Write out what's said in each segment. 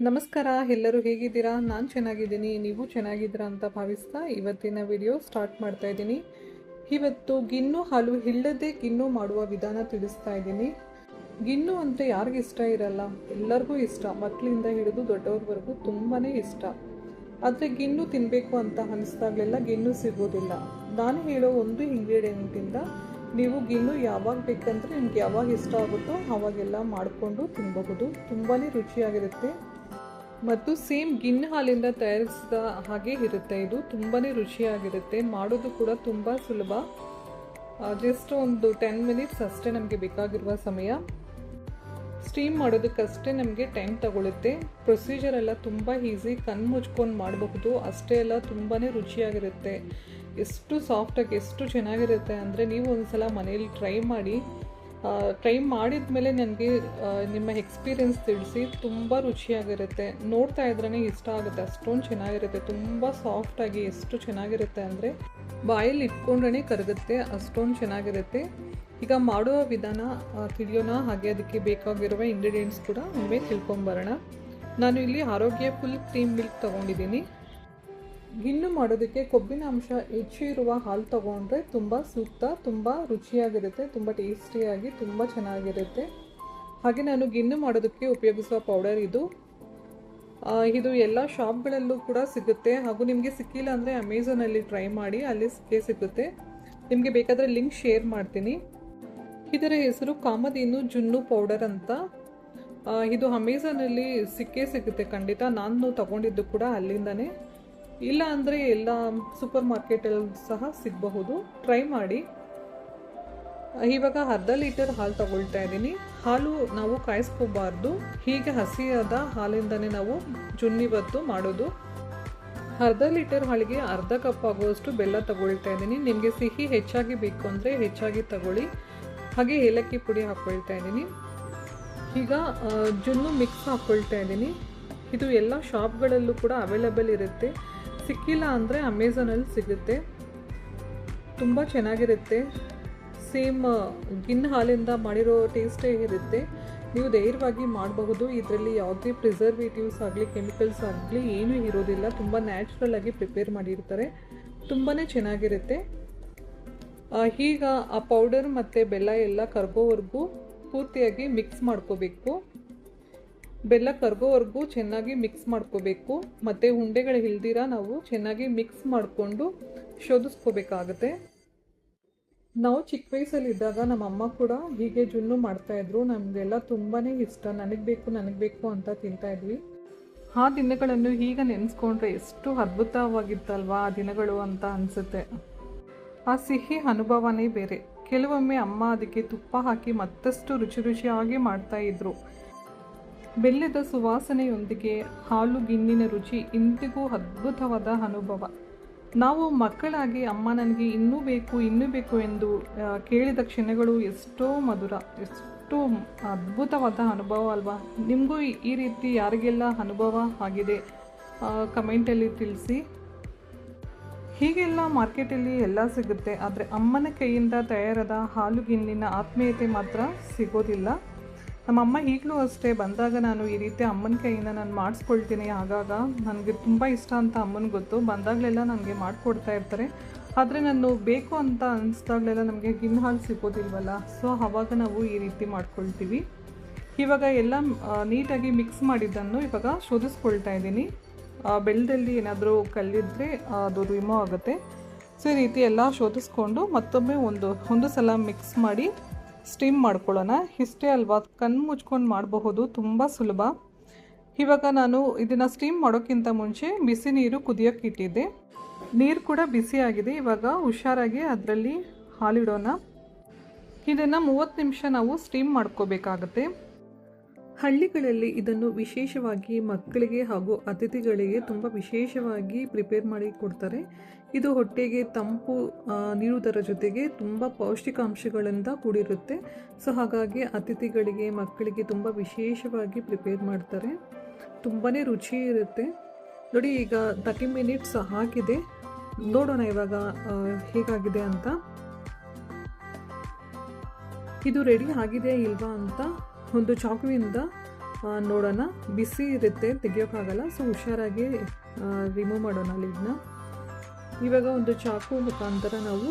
ನಮಸ್ಕಾರ, ಎಲ್ಲರೂ ಹೇಗಿದ್ದೀರಾ? ನಾನು ಚೆನ್ನಾಗಿದ್ದೀನಿ, ನೀವು ಚೆನ್ನಾಗಿದ್ದೀರಾ ಅಂತ ಭಾವಿಸ್ತಾ ಇವತ್ತಿನ ವಿಡಿಯೋ ಸ್ಟಾರ್ಟ್ ಮಾಡ್ತಾ ಇದ್ದೀನಿ. ಇವತ್ತು ಗಿಣ್ಣು ಹಾಲು ಇಲ್ಲದೆ ಗಿಣ್ಣು ಮಾಡುವ ವಿಧಾನ ತಿಳಿಸ್ತಾ ಇದ್ದೀನಿ. ಗಿಣ್ಣು ಅಂದರೆ ಯಾರಿಗೂ ಇಷ್ಟ ಇರಲ್ಲ? ಎಲ್ಲರಿಗೂ ಇಷ್ಟ, ಮಕ್ಕಳಿಂದ ಹಿಡಿದು ದೊಡ್ಡವ್ರವರೆಗೂ ತುಂಬಾ ಇಷ್ಟ. ಆದರೆ ಗಿಣ್ಣು ತಿನ್ನಬೇಕು ಅಂತ ಅನಿಸ್ದಾಗಲೆಲ್ಲ ಗಿಣ್ಣು ಸಿಗೋದಿಲ್ಲ. ನಾನು ಹೇಳೋ ಒಂದು ಇಂಗ್ರೀಡಿಯೆಂಟಿಂದ ನೀವು ಗಿಣ್ಣು ಯಾವಾಗ ಬೇಕಂದರೆ ನಿಮ್ಗೆ ಯಾವಾಗ ಇಷ್ಟ ಆಗುತ್ತೋ ಆವಾಗೆಲ್ಲ ಮಾಡಿಕೊಂಡು ತಿನ್ನಬಹುದು. ತುಂಬಾ ರುಚಿಯಾಗಿರುತ್ತೆ ಮತ್ತು ಸೇಮ್ ಗಿಣ್ಣು ಹಾಲಿಂದ ತಯಾರಿಸಿದ ಹಾಗೆ ಇರುತ್ತೆ. ಇದು ತುಂಬಾ ರುಚಿಯಾಗಿರುತ್ತೆ, ಮಾಡೋದು ಕೂಡ ತುಂಬ ಸುಲಭ. ಜಸ್ಟ್ ಒಂದು 10 ಮಿನಿಟ್ಸ್ ಅಷ್ಟೇ ನಮಗೆ ಬೇಕಾಗಿರುವ ಸಮಯ. ಸ್ಟೀಮ್ ಮಾಡೋದಕ್ಕಷ್ಟೇ ನಮಗೆ ಟೈಮ್ ತಗೊಳುತ್ತೆ. ಪ್ರೊಸೀಜರ್ ಎಲ್ಲ ತುಂಬ ಈಸಿ, ಕಣ್ಣು ಮುಚ್ಕೊಂಡು ಮಾಡಬಹುದು. ಅಷ್ಟೇ ಎಲ್ಲ ತುಂಬಾ ರುಚಿಯಾಗಿರುತ್ತೆ. ಎಷ್ಟು ಸಾಫ್ಟಾಗಿ ಎಷ್ಟು ಚೆನ್ನಾಗಿರುತ್ತೆ ಅಂದರೆ ನೀವು ಒಂದು ಸಲ ಮನೇಲಿ ಟ್ರೈ ಮಾಡಿದ ಮೇಲೆ ನನಗೆ ನಿಮ್ಮ ಎಕ್ಸ್ಪೀರಿಯೆನ್ಸ್ ತಿಳಿಸಿ. ತುಂಬ ರುಚಿಯಾಗಿರುತ್ತೆ, ನೋಡ್ತಾ ಇದ್ರೇ ಇಷ್ಟ ಆಗುತ್ತೆ, ಅಷ್ಟೊಂದು ಚೆನ್ನಾಗಿರುತ್ತೆ. ತುಂಬ ಸಾಫ್ಟಾಗಿ ಎಷ್ಟು ಚೆನ್ನಾಗಿರುತ್ತೆ ಅಂದರೆ ಬಾಯಲ್ಲಿ ಇಟ್ಕೊಂಡ್ರೆ ಕರಗುತ್ತೆ, ಅಷ್ಟೊಂದು ಚೆನ್ನಾಗಿರುತ್ತೆ. ಈಗ ಮಾಡುವ ವಿಧಾನ ತಿಳಿಯೋಣ, ಹಾಗೆ ಅದಕ್ಕೆ ಬೇಕಾಗಿರುವ ಇಂಗ್ರೀಡಿಯೆಂಟ್ಸ್ ಕೂಡ ಒಮ್ಮೆ ತಿಳ್ಕೊಂಬರೋಣ. ನಾನು ಇಲ್ಲಿ ಆರೋಗ್ಯ ಫುಲ್ ಕ್ರೀಮ್ ಮಿಲ್ಕ್ ತೊಗೊಂಡಿದ್ದೀನಿ. ಗಿಣ್ಣು ಮಾಡೋದಕ್ಕೆ ಕೊಬ್ಬಿನ ಅಂಶ ಹೆಚ್ಚು ಇರುವ ಹಾಲು ತೊಗೊಂಡ್ರೆ ತುಂಬ ಸೂಕ್ತ, ತುಂಬ ರುಚಿಯಾಗಿರುತ್ತೆ, ತುಂಬ ಟೇಸ್ಟಿಯಾಗಿ ತುಂಬ ಚೆನ್ನಾಗಿರುತ್ತೆ. ಹಾಗೆ ನಾನು ಗಿಣ್ಣು ಮಾಡೋದಕ್ಕೆ ಉಪಯೋಗಿಸುವ ಪೌಡರ್ ಇದು ಎಲ್ಲ ಶಾಪ್ಗಳಲ್ಲೂ ಕೂಡ ಸಿಗುತ್ತೆ. ಹಾಗೂ ನಿಮಗೆ ಸಿಕ್ಕಿಲ್ಲ ಅಂದರೆ ಅಮೆಝಾನಲ್ಲಿ ಟ್ರೈ ಮಾಡಿ, ಅಲ್ಲಿ ಸಿಗುತ್ತೆ. ನಿಮಗೆ ಬೇಕಾದರೆ ಲಿಂಕ್ ಶೇರ್ ಮಾಡ್ತೀನಿ. ಇದರ ಹೆಸರು ಕಾಮಧೇನು ಜುನ್ನು ಪೌಡರ್ ಅಂತ. ಇದು ಅಮೆಝಾನಲ್ಲಿ ಸಿಗುತ್ತೆ ಖಂಡಿತ. ನಾನು ತಗೊಂಡಿದ್ದು ಕೂಡ ಅಲ್ಲಿಂದನೇ. ಇಲ್ಲ ಅಂದರೆ ಎಲ್ಲ ಸೂಪರ್ ಮಾರ್ಕೆಟಲ್ಲಿ ಸಹ ಸಿಗಬಹುದು, ಟ್ರೈ ಮಾಡಿ. ಇವಾಗ ಅರ್ಧ ಲೀಟರ್ ಹಾಲು ತಗೊಳ್ತಾ ಇದ್ದೀನಿ. ಹಾಲು ನಾವು ಕಾಯಿಸ್ಕೋಬಾರ್ದು, ಹೀಗೆ ಹಸಿಯಾದ ಹಾಲಿಂದನೇ ನಾವು ಜುನ್ನಿವತ್ತು ಮಾಡೋದು. ಅರ್ಧ ಲೀಟರ್ ಹಾಲಿಗೆ ಅರ್ಧ ಕಪ್ ಆಗುವಷ್ಟು ಬೆಲ್ಲ ತಗೊಳ್ತಾ ಇದ್ದೀನಿ. ನಿಮಗೆ ಸಿಹಿ ಹೆಚ್ಚಾಗಿ ಬೇಕು ಅಂದರೆ ಹೆಚ್ಚಾಗಿ ತಗೊಳ್ಳಿ. ಹಾಗೆ ಏಲಕ್ಕಿ ಪುಡಿ ಹಾಕ್ಕೊಳ್ತಾ ಇದ್ದೀನಿ. ಈಗ ಜುನ್ನು ಮಿಕ್ಸ್ ಹಾಕ್ಕೊಳ್ತಾ ಇದ್ದೀನಿ. ಇದು ಎಲ್ಲ ಶಾಪ್ಗಳಲ್ಲೂ ಕೂಡ ಅವೈಲೇಬಲ್ ಇರುತ್ತೆ. ಸಿಕ್ಕಿಲ್ಲ ಅಂದರೆ ಅಮೆಝಾನಲ್ಲಿ ಸಿಗುತ್ತೆ. ತುಂಬ ಚೆನ್ನಾಗಿರುತ್ತೆ, ಸೇಮ್ ಗಿಣ್ಣು ಹಾಲಿಂದ ಮಾಡಿರೋ ಟೇಸ್ಟೇ ಇರುತ್ತೆ. ನೀವು ಧೈರ್ಯವಾಗಿ ಮಾಡಬಹುದು. ಇದರಲ್ಲಿ ಯಾವುದೇ ಪ್ರಿಸರ್ವೇಟಿವ್ಸ್ ಆಗಲಿ ಕೆಮಿಕಲ್ಸ್ ಆಗಲಿ ಏನೂ ಇರೋದಿಲ್ಲ. ತುಂಬ ನ್ಯಾಚುರಲ್ ಆಗಿ ಪ್ರಿಪೇರ್ ಮಾಡಿರ್ತಾರೆ, ತುಂಬಾ ಚೆನ್ನಾಗಿರುತ್ತೆ. ಈಗ ಆ ಪೌಡರ್ ಮತ್ತು ಬೆಲ್ಲ ಎಲ್ಲ ಕರಗೋವರೆಗೂ ಪೂರ್ತಿಯಾಗಿ ಮಿಕ್ಸ್ ಮಾಡ್ಕೋಬೇಕು. ಬೆಲ್ಲ ಕರಗೋವರೆಗೂ ಚೆನ್ನಾಗಿ ಮಿಕ್ಸ್ ಮಾಡ್ಕೋಬೇಕು. ಮತ್ತು ಉಂಡೆಗಳು ಇಲ್ದಿರ ನಾವು ಚೆನ್ನಾಗಿ ಮಿಕ್ಸ್ ಮಾಡಿಕೊಂಡು ಶೋಧಿಸ್ಕೋಬೇಕಾಗುತ್ತೆ. ನಾವು ಚಿಕ್ಕ ವಯಸ್ಸಲ್ಲಿದ್ದಾಗ ನಮ್ಮಮ್ಮ ಕೂಡ ಹೀಗೆ ಜುನ್ನು ಮಾಡ್ತಾಯಿದ್ರು. ನಮಗೆಲ್ಲ ತುಂಬಾ ಇಷ್ಟ, ನನಗೆ ಬೇಕು ಅಂತ ತಿಂತಾಯಿದ್ವಿ. ಆ ದಿನಗಳನ್ನು ಈಗ ನೆನೆಸ್ಕೊಂಡ್ರೆ ಎಷ್ಟು ಅದ್ಭುತವಾಗಿತ್ತಲ್ವಾ ಆ ದಿನಗಳು ಅಂತ ಅನಿಸುತ್ತೆ. ಆ ಸಿಹಿ ಅನುಭವನೇ ಬೇರೆ. ಕೆಲವೊಮ್ಮೆ ಅಮ್ಮ ಅದಕ್ಕೆ ತುಪ್ಪ ಹಾಕಿ ಮತ್ತಷ್ಟು ರುಚಿಯಾಗಿ ಮಾಡ್ತಾಯಿದ್ರು. ಬೆಲ್ಲದ ಸುವಾಸನೆಯೊಂದಿಗೆ ಹಾಲು ಗಿಣ್ಣಿನ ರುಚಿ ಇಂದಿಗೂ ಅದ್ಭುತವಾದ ಅನುಭವ. ನಾವು ಮಕ್ಕಳಾಗಿ ಅಮ್ಮ ನನಗೆ ಇನ್ನೂ ಬೇಕು ಎಂದು ಕೇಳಿದ ಕ್ಷಣಗಳು ಎಷ್ಟೋ ಮಧುರ, ಎಷ್ಟು ಅದ್ಭುತವಾದ ಅನುಭವ ಅಲ್ವಾ? ನಿಮಗೂ ಈ ರೀತಿ ಯಾರಿಗೆಲ್ಲ ಅನುಭವ ಆಗಿದೆ ಕಮೆಂಟಲ್ಲಿ ತಿಳಿಸಿ. ಹೀಗೆಲ್ಲ ಮಾರ್ಕೆಟಲ್ಲಿ ಎಲ್ಲ ಸಿಗುತ್ತೆ, ಆದರೆ ಅಮ್ಮನ ಕೈಯಿಂದ ತಯಾರಾದ ಹಾಲು ಗಿಣ್ಣಿನ ಆತ್ಮೀಯತೆ ಮಾತ್ರ ಸಿಗೋದಿಲ್ಲ. ನಮ್ಮಮ್ಮ ಈಗಲೂ ಅಷ್ಟೇ, ಬಂದಾಗ ನಾನು ಈ ರೀತಿ ಅಮ್ಮನ ಕೈಯಿಂದ ನಾನು ಮಾಡಿಸ್ಕೊಳ್ತೀನಿ. ಆಗಾಗ ನನಗೆ ತುಂಬ ಇಷ್ಟ ಅಂತ ಅಮ್ಮನಿಗೆ ಗೊತ್ತು. ಬಂದಾಗಲೆಲ್ಲ ನನಗೆ ಮಾಡಿಕೊಡ್ತಾ ಇರ್ತಾರೆ. ಆದರೆ ನಾನು ಬೇಕು ಅಂತ ಅನಿಸ್ದಾಗಲೆಲ್ಲ ನಮಗೆ ಗಿಣ್ಣು ಹಾಲು ಸಿಗೋದಿಲ್ವಲ್ಲ, ಸೊ ಆವಾಗ ನಾವು ಈ ರೀತಿ ಮಾಡ್ಕೊಳ್ತೀವಿ. ಇವಾಗ ಎಲ್ಲ ನೀಟಾಗಿ ಮಿಕ್ಸ್ ಮಾಡಿದ್ದನ್ನು ಇವಾಗ ಶೋಧಿಸ್ಕೊಳ್ತಾ ಇದ್ದೀನಿ. ಬೆಲ್ಲದಲ್ಲಿ ಏನಾದರೂ ಕಲ್ಲಿದ್ದರೆ ಅದು ರಿಮೂವ್ ಆಗುತ್ತೆ. ಸೊ ಈ ರೀತಿ ಎಲ್ಲ ಶೋಧಿಸ್ಕೊಂಡು ಮತ್ತೊಮ್ಮೆ ಒಂದು ಸಲ ಮಿಕ್ಸ್ ಮಾಡಿ ಸ್ಟೀಮ್ ಮಾಡ್ಕೊಳ್ಳೋಣ. ಇಷ್ಟೇ ಅಲ್ವಾ, ಕಣ್ಣು ಮುಚ್ಕೊಂಡು ಮಾಡಬಹುದು, ತುಂಬ ಸುಲಭ. ಇವಾಗ ನಾನು ಇದನ್ನು ಸ್ಟೀಮ್ ಮಾಡೋಕ್ಕಿಂತ ಮುಂಚೆ ಬಿಸಿ ನೀರು ಕುದಿಯೋಕ್ಕೆ ಇಟ್ಟಿದ್ದೆ. ನೀರು ಕೂಡ ಬಿಸಿಯಾಗಿದೆ. ಇವಾಗ ಹುಷಾರಾಗಿ ಅದರಲ್ಲಿ ಹಾಲಿಡೋಣ. ಇದನ್ನು 30 ನಿಮಿಷ ನಾವು ಸ್ಟೀಮ್ ಮಾಡ್ಕೋಬೇಕಾಗತ್ತೆ. ಹಳ್ಳಿಗಳಲ್ಲಿ ಇದನ್ನು ವಿಶೇಷವಾಗಿ ಮಕ್ಕಳಿಗೆ ಹಾಗೂ ಅತಿಥಿಗಳಿಗೆ ತುಂಬ ವಿಶೇಷವಾಗಿ ಪ್ರಿಪೇರ್ ಮಾಡಿ ಕೊಡ್ತಾರೆ. ಇದು ಹೊಟ್ಟೆಗೆ ತಂಪು ನೀಡುವುದರ ಜೊತೆಗೆ ತುಂಬ ಪೌಷ್ಟಿಕಾಂಶಗಳಿಂದ ಕೂಡಿರುತ್ತೆ. ಸೊ ಹಾಗಾಗಿ ಅತಿಥಿಗಳಿಗೆ ಮಕ್ಕಳಿಗೆ ತುಂಬ ವಿಶೇಷವಾಗಿ ಪ್ರಿಪೇರ್ ಮಾಡ್ತಾರೆ. ತುಂಬಾ ರುಚಿ ಇರುತ್ತೆ. ನೋಡಿ, ಈಗ 30 ಮಿನಿಟ್ಸ್ ಆಗಿದೆ. ನೋಡೋಣ ಇವಾಗ ಹೇಗಾಗಿದೆ ಅಂತ. ಇದು ರೆಡಿ ಆಗಿದೆ ಇಲ್ವಾ ಅಂತ ಒಂದು ಚಾಕುವಿಂದ ನೋಡೋಣ. ಬಿಸಿ ಇರುತ್ತೆ, ತೆಗಿಯೋಕ್ಕಾಗಲ್ಲ, ಸೊ ಹುಷಾರಾಗಿ ರಿಮೂವ್ ಮಾಡೋಣ ಲಿಡ್ನ. ಇವಾಗ ಒಂದು ಚಾಕು ಮುಖಾಂತರ ನಾವು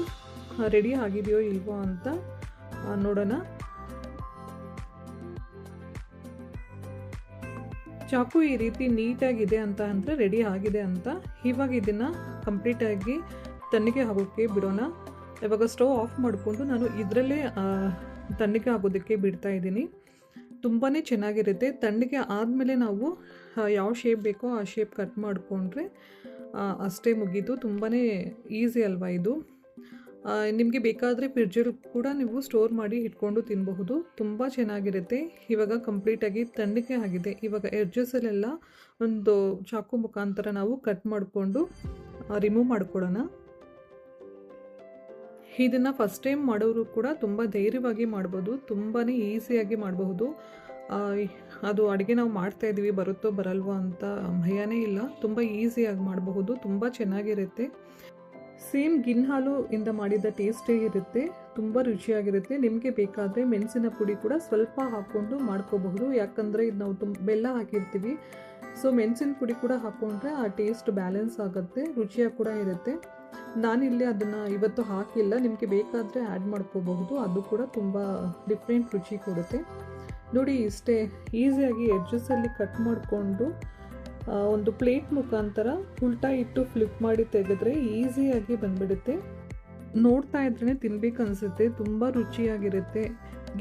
ರೆಡಿ ಆಗಿದೆಯೋ ಇಲ್ವೋ ಅಂತ ನೋಡೋಣ. ಚಾಕು ಈ ರೀತಿ ನೀಟಾಗಿದೆ ಅಂತ ಅಂದರೆ ರೆಡಿ ಆಗಿದೆ ಅಂತ. ಇವಾಗ ಇದನ್ನು ಕಂಪ್ಲೀಟಾಗಿ ತಣ್ಣಗೆ ಆಗೋಕ್ಕೆ ಬಿಡೋಣ. ಇವಾಗ ಸ್ಟವ್ ಆಫ್ ಮಾಡಿಕೊಂಡು ನಾನು ಇದರಲ್ಲೇ ತಣ್ಣಗೆ ಆಗೋದಕ್ಕೆ ಬಿಡ್ತಾ ಇದ್ದೀನಿ. ತುಂಬಾ ಚೆನ್ನಾಗಿರುತ್ತೆ. ತಣ್ಣಗೆ ಆದಮೇಲೆ ನಾವು ಯಾವ ಶೇಪ್ ಬೇಕೋ ಆ ಶೇಪ್ ಕಟ್ ಮಾಡಿಕೊಂಡ್ರೆ ಅಷ್ಟೇ ಮುಗೀತು. ತುಂಬಾ ಈಸಿ ಅಲ್ವಾ ಇದು. ನಿಮಗೆ ಬೇಕಾದರೆ ಫ್ರಿಡ್ಜಲ್ಲಿ ಕೂಡ ನೀವು ಸ್ಟೋರ್ ಮಾಡಿ ಇಟ್ಕೊಂಡು ತಿನ್ನಬಹುದು. ತುಂಬ ಚೆನ್ನಾಗಿರುತ್ತೆ. ಇವಾಗ ಕಂಪ್ಲೀಟಾಗಿ ತಣ್ಣಗೆ ಆಗಿದೆ. ಇವಾಗ ಎಡ್ಜಸಲ್ಲೆಲ್ಲ ಒಂದು ಚಾಕು ಮುಖಾಂತರ ನಾವು ಕಟ್ ಮಾಡಿಕೊಂಡು ರಿಮೂವ್ ಮಾಡ್ಕೊಳ್ಳೋಣ. ಇದನ್ನು ಫಸ್ಟ್ ಟೈಮ್ ಮಾಡೋರು ಕೂಡ ತುಂಬ ಧೈರ್ಯವಾಗಿ ಮಾಡ್ಬೋದು. ತುಂಬಾ ಈಸಿಯಾಗಿ ಮಾಡಬಹುದು. ಅದು ಅಡುಗೆ ನಾವು ಮಾಡ್ತಾಯಿದ್ದೀವಿ, ಬರುತ್ತೋ ಬರಲ್ವೋ ಅಂತ ಭಯನೇ ಇಲ್ಲ. ತುಂಬ ಈಸಿಯಾಗಿ ಮಾಡಬಹುದು. ತುಂಬ ಚೆನ್ನಾಗಿರುತ್ತೆ. ಸೇಮ್ ಗಿನ್ ಹಾಲು ಇಂದ ಮಾಡಿದ ಟೇಸ್ಟೇ ಇರುತ್ತೆ. ತುಂಬ ರುಚಿಯಾಗಿರುತ್ತೆ. ನಿಮಗೆ ಬೇಕಾದರೆ ಮೆಣಸಿನ ಪುಡಿ ಕೂಡ ಸ್ವಲ್ಪ ಹಾಕ್ಕೊಂಡು ಮಾಡ್ಕೋಬಹುದು. ಯಾಕಂದರೆ ಇದು ನಾವು ಬೆಲ್ಲ ಹಾಕಿರ್ತೀವಿ. ಸೊ ಮೆಣಸಿನ ಪುಡಿ ಕೂಡ ಹಾಕ್ಕೊಂಡ್ರೆ ಆ ಟೇಸ್ಟ್ ಬ್ಯಾಲೆನ್ಸ್ ಆಗುತ್ತೆ, ರುಚಿಯಾಗಿ ಕೂಡ ಇರುತ್ತೆ. ನಾನಿಲ್ಲಿ ಅದನ್ನು ಇವತ್ತು ಹಾಕಿಲ್ಲ. ನಿಮಗೆ ಬೇಕಾದರೆ ಆ್ಯಡ್ ಮಾಡ್ಕೋಬಹುದು. ಅದು ಕೂಡ ತುಂಬ ಡಿಫ್ರೆಂಟ್ ರುಚಿ ಕೊಡುತ್ತೆ. ನೋಡಿ, ಇಷ್ಟೇ ಈಸಿಯಾಗಿ ಎಡ್ಜಸಲ್ಲಿ ಕಟ್ ಮಾಡಿಕೊಂಡು ಒಂದು ಪ್ಲೇಟ್ ಮುಖಾಂತರ ಉಲ್ಟಾ ಇಟ್ಟು ಫ್ಲಿಪ್ ಮಾಡಿ ತೆಗೆದ್ರೆ ಈಸಿಯಾಗಿ ಬಂದ್ಬಿಡುತ್ತೆ. ನೋಡ್ತಾ ಇದ್ರೇ ತಿನ್ಬೇಕು ಅನಿಸುತ್ತೆ. ತುಂಬ ರುಚಿಯಾಗಿರುತ್ತೆ.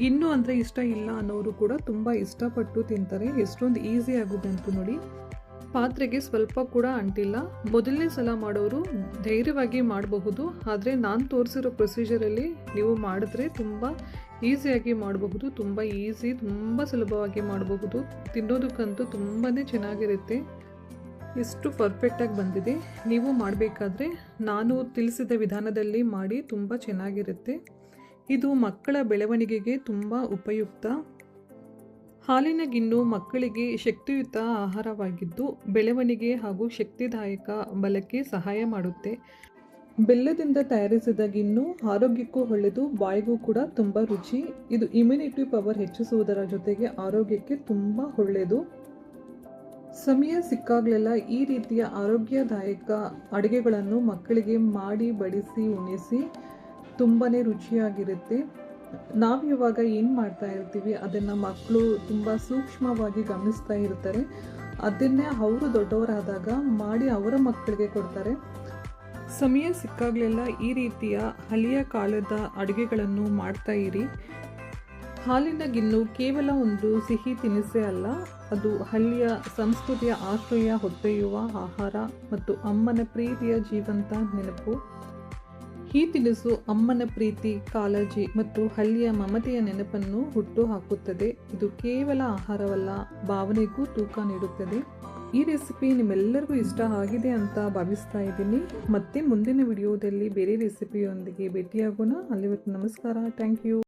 ಗಿನ್ನು ಅಂದರೆ ಇಷ್ಟ ಇಲ್ಲ ಅನ್ನೋರು ಕೂಡ ತುಂಬ ಇಷ್ಟಪಟ್ಟು ತಿಂತಾರೆ. ಎಷ್ಟೊಂದು ಈಸಿಯಾಗಿ ಬಂತು ನೋಡಿ. ಪಾತ್ರೆಗೆ ಸ್ವಲ್ಪ ಕೂಡ ಅಂಟಿಲ್ಲ. ಮೊದಲನೇ ಸಲ ಮಾಡೋರು ಧೈರ್ಯವಾಗಿ ಮಾಡಬಹುದು. ಆದರೆ ನಾನು ತೋರಿಸಿರೋ ಪ್ರೊಸೀಜರಲ್ಲಿ ನೀವು ಮಾಡಿದ್ರೆ ತುಂಬ ಈಸಿಯಾಗಿ ಮಾಡಬಹುದು. ತುಂಬ ಈಸಿ, ತುಂಬ ಸುಲಭವಾಗಿ ಮಾಡಬಹುದು. ತಿನ್ನೋದಕ್ಕಂತೂ ತುಂಬಾ ಚೆನ್ನಾಗಿರುತ್ತೆ. ಎಷ್ಟು ಪರ್ಫೆಕ್ಟಾಗಿ ಬಂದಿದೆ. ನೀವು ಮಾಡಬೇಕಾದ್ರೆ ನಾನು ತಿಳಿಸಿದ ವಿಧಾನದಲ್ಲಿ ಮಾಡಿ. ತುಂಬ ಚೆನ್ನಾಗಿರುತ್ತೆ. ಇದು ಮಕ್ಕಳ ಬೆಳವಣಿಗೆಗೆ ತುಂಬ ಉಪಯುಕ್ತ. ಹಾಲಿನ ಗಿಣ್ಣು ಮಕ್ಕಳಿಗೆ ಶಕ್ತಿಯುತ ಆಹಾರವಾಗಿದ್ದು ಬೆಳವಣಿಗೆ ಹಾಗೂ ಶಕ್ತಿದಾಯಕ ಬಲಕ್ಕೆ ಸಹಾಯ ಮಾಡುತ್ತೆ. ಬೆಲ್ಲದಿಂದ ತಯಾರಿಸಿದ ಗಿಣ್ಣು ಆರೋಗ್ಯಕ್ಕೂ ಒಳ್ಳೆಯದು, ಬಾಯಿಗೂ ಕೂಡ ತುಂಬ ರುಚಿ. ಇದು ಇಮ್ಯುನಿಟಿ ಪವರ್ ಹೆಚ್ಚಿಸುವುದರ ಜೊತೆಗೆ ಆರೋಗ್ಯಕ್ಕೆ ತುಂಬ ಒಳ್ಳೆಯದು. ಸಮಯ ಸಿಕ್ಕಾಗಲೆಲ್ಲ ಈ ರೀತಿಯ ಆರೋಗ್ಯದಾಯಕ ಅಡುಗೆಗಳನ್ನು ಮಕ್ಕಳಿಗೆ ಮಾಡಿ ಬಡಿಸಿ ಉಣಿಸಿ. ತುಂಬಾ ರುಚಿಯಾಗಿರುತ್ತೆ. ನಾವು ಇವಾಗ ಏನು ಮಾಡ್ತಾ ಇರ್ತೀವಿ ಅದನ್ನು ಮಕ್ಕಳು ತುಂಬ ಸೂಕ್ಷ್ಮವಾಗಿ ಗಮನಿಸ್ತಾ ಇರ್ತಾರೆ. ಅದನ್ನೇ ಅವರು ದೊಡ್ಡವರಾದಾಗ ಮಾಡಿ ಅವರ ಮಕ್ಕಳಿಗೆ ಕೊಡ್ತಾರೆ. ಸಮಯ ಸಿಕ್ಕಾಗಲೆಲ್ಲ ಈ ರೀತಿಯ ಹಳೆಯ ಕಾಲದ ಅಡುಗೆಗಳನ್ನು ಮಾಡ್ತಾ ಇರಿ. ಹಾಲಿನ ಗಿಣ್ಣು ಕೇವಲ ಒಂದು ಸಿಹಿ ತಿನಿಸೇ ಅಲ್ಲ, ಅದು ಹಳ್ಳಿಯ ಸಂಸ್ಕೃತಿಯ ಆಶ್ರಯ, ಹೊತ್ತೊಯ್ಯುವ ಆಹಾರ ಮತ್ತು ಅಮ್ಮನ ಪ್ರೀತಿಯ ಜೀವಂತ ನೆನಪು. ಈ ತಿನಿಸು ಅಮ್ಮನ ಪ್ರೀತಿ, ಕಾಳಜಿ ಮತ್ತು ಹಳ್ಳಿಯ ಮಮತೆಯ ನೆನಪನ್ನು ಹುಟ್ಟು ಹಾಕುತ್ತದೆ. ಇದು ಕೇವಲ ಆಹಾರವಲ್ಲ, ಭಾವನೆಗೂ ತೂಕ ನೀಡುತ್ತದೆ. ಈ ರೆಸಿಪಿ ನಿಮ್ಮೆಲ್ಲರಿಗೂ ಇಷ್ಟ ಆಗಿದೆ ಅಂತ ಭಾವಿಸ್ತಾ ಇದ್ದೀನಿ. ಮತ್ತೆ ಮುಂದಿನ ವಿಡಿಯೋದಲ್ಲಿ ಬೇರೆ ರೆಸಿಪಿಯೊಂದಿಗೆ ಭೇಟಿಯಾಗೋಣ. ಅಲ್ಲಿವರೆಗೂ ನಮಸ್ಕಾರ. Thank you.